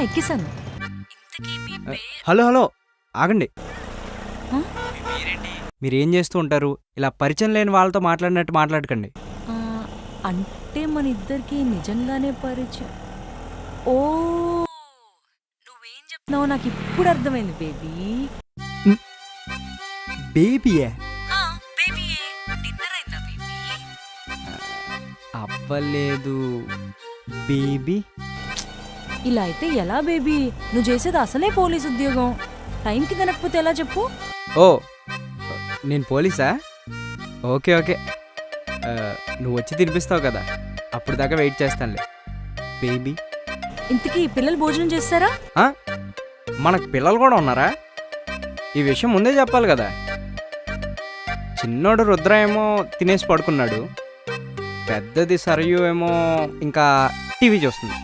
ఎక్కేసాను. Hello hello ఆగండి. ఆ? మీరు ఏం చేస్తూ ఉంటారు? ఇలా పరిచయం లేని వాళ్ళతో మాట్లాడినట్టు మాట్లాడకండి. ఆ, అంటే మన ఇద్దరికి నిజంగానే పరిచయం. ఓ, నువ్వేం చెప్తున్నావో నాకు ఇప్పుడు అర్థమైంది బేబీ. బేబీయే బేబీయే. డిన్నర్ అయిందా బేబీ? అవ్వలేదు బేబీ. ఇలా అయితే ఎలా బేబీ? నువ్వు చేసేది అసలే పోలీస్ ఉద్యోగం. టైంకి తినకపోతే ఎలా చెప్పు? ఓ నేను పోలీసా? Okay okay. నువ్వు వచ్చి తినిపిస్తావు కదా, అప్పుడు దాకా వెయిట్ చేస్తానులే బేబీ. ఇంతకీ పిల్లలు భోజనం చేస్తారా? మనకు పిల్లలు కూడా ఉన్నారా? ఈ విషయం ముందే చెప్పాలి కదా. చిన్నోడు రుద్ర ఏమో తినేసి పడుకున్నాడు, పెద్దది సరయు ఏమో ఇంకా టీవీ చూస్తుంది.